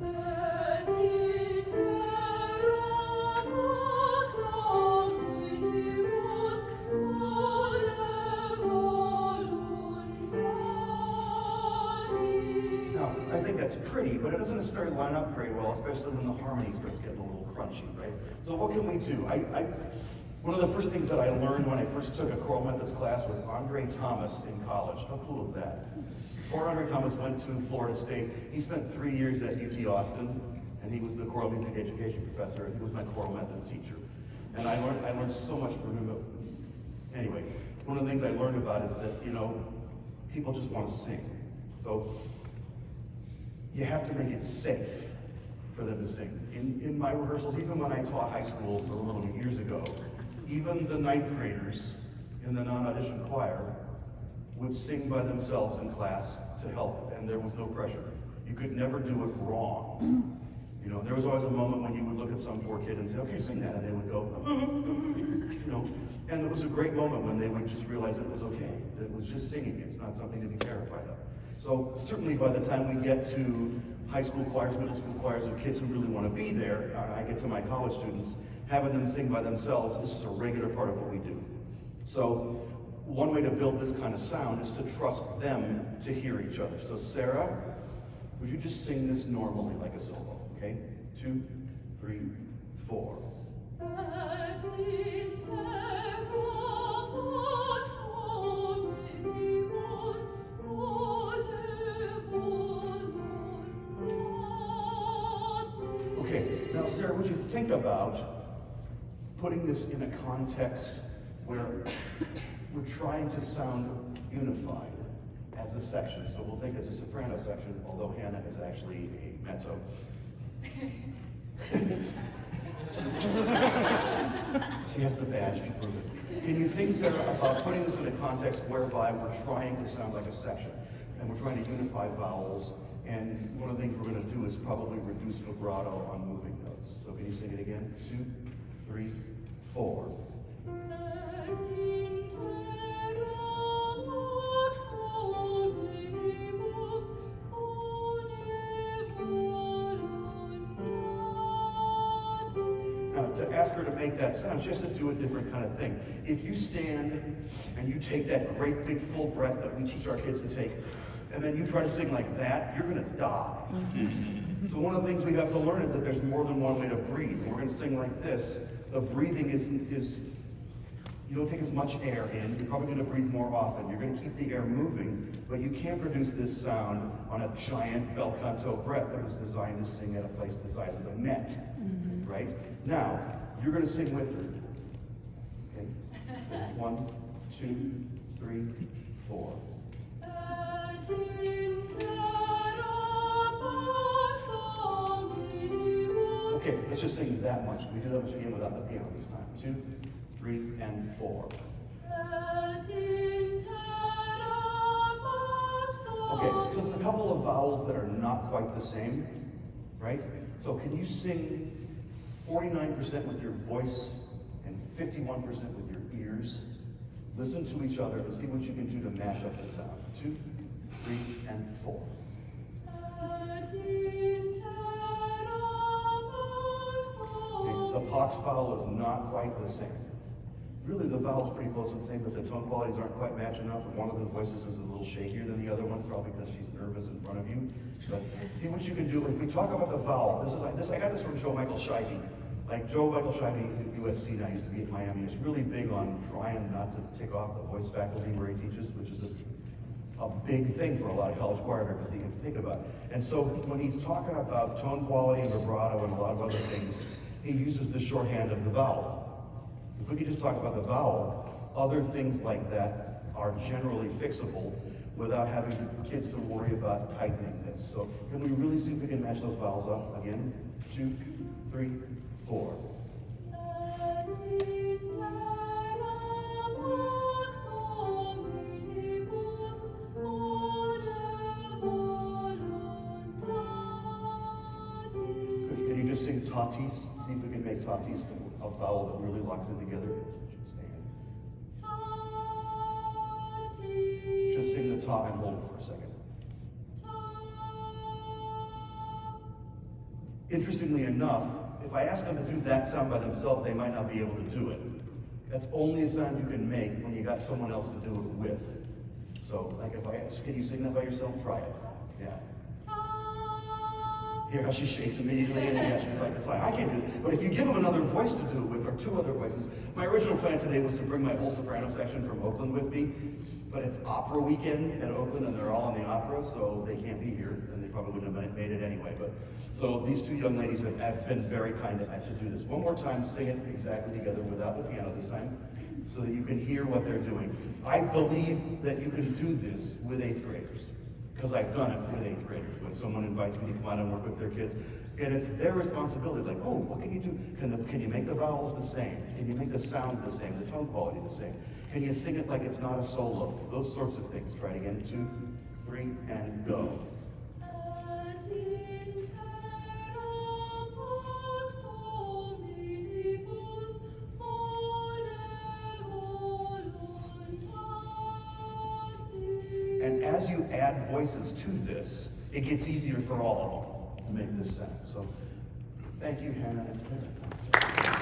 Now, I think that's pretty, but it doesn't necessarily line up very well, especially when the harmony starts getting a little crunchy, right? So what can we do? One of the first things that I learned when I first took a choral methods class with Andre Thomas in college. How cool is that? Before Andre Thomas went to Florida State, he spent 3 years at UT Austin, and he was the choral music education professor, and he was my choral methods teacher. And I learned so much from him. Anyway, one of the things I learned about is that, people just want to sing. So you have to make it safe for them to sing. In my rehearsals, even when I taught high school a little years ago, even the 9th graders in the non-audition choir would sing by themselves in class to help, and there was no pressure. You could never do it wrong. There was always a moment when you would look at some poor kid and say, okay, sing that, and they would go, and it was a great moment when they would just realize it was okay. That it was just singing, it's not something to be terrified of. So certainly by the time we get to high school choirs, middle school choirs of kids who really want to be there, I get to my college students, having them sing by themselves, this is a regular part of what we do. So one way to build this kind of sound is to trust them to hear each other. So Sarah, would you just sing this normally like a solo, okay? 2, 3, 4. Okay, now Sarah, would you think about putting this in a context where we're trying to sound unified as a section? So we'll think it's a soprano section, although Hannah is actually a mezzo. She has the badge to prove it. Can you think, Sarah, about putting this in a context whereby we're trying to sound like a section, and we're trying to unify vowels, and one of the things we're going to do is probably reduce vibrato on moving notes. So can you sing it again? 2, 3, 4. To ask her to make that sound, she has to do a different kind of thing. If you stand and you take that great big full breath that we teach our kids to take, and then you try to sing like that, you're going to die. So one of the things we have to learn is that there's more than one way to breathe. We're going to sing like this. The breathing is you don't take as much air in. You're probably going to breathe more often. You're going to keep the air moving, but you can't produce this sound on a giant bel canto breath that was designed to sing at a place the size of the Met. Right? Now, you're going to sing with her. Okay? So 1, 2, 3, 4. Okay, let's just sing that much. We do that much again without the piano this time. 2, 3, and 4. Okay, so there's a couple of vowels that are not quite the same, right? So can you sing 49% with your voice and 51% with your ears? Listen to each other and see what you can do to mash up the sound. 2, 3, and 4. Okay, the Pox vowel is not quite the same. Really, the vowel's pretty close to the same, but the tone qualities aren't quite matching up. One of the voices is a little shakier than the other one, probably because she's nervous in front of you. But see what you can do. If we talk about the vowel, I got this from Joe Michael Scheibe. Like Joe Michael Scheibe at USC now, used to be at Miami, is really big on trying not to take off the voice faculty where he teaches, which is a big thing for a lot of college choir members that you can think about. And so when he's talking about tone quality and vibrato and a lot of other things, he uses the shorthand of the vowel. If we could just talk about the vowel, other things like that are generally fixable without having kids to worry about tightening this. So can we really see if we can match those vowels up again? 2, 3, 4. Can you just sing tatis? See if we can make tatis a vowel that really locks it together. Just sing the ta and hold it for a second. Interestingly enough, if I ask them to do that sound by themselves, they might not be able to do it. That's only a sound you can make when you got someone else to do it with. So, like if I ask, can you sing that by yourself? Try it. Yeah. Hear how she shakes immediately, and yeah, she's like, it's like, I can't do this. But if you give them another voice to do it with, or two other voices, my original plan today was to bring my whole soprano section from Oakland with me, but it's opera weekend at Oakland, and they're all in the opera, so they can't be here, and they probably wouldn't have made it anyway. But so these two young ladies have been very kind to do this. One more time, sing it exactly together without the piano this time, so that you can hear what they're doing. I believe that you can do this with 8th graders, because I've done it with 8th graders. When someone invites me to come out and work with their kids, and it's their responsibility, like, oh, what can you do? Can you make the vowels the same? Can you make the sound the same, the tone quality the same? Can you sing it like it's not a solo? Those sorts of things. Try it again, 2, 3, and go. And as you add voices to this, it gets easier for all of them to make this sound. So thank you, Hannah and Sarah.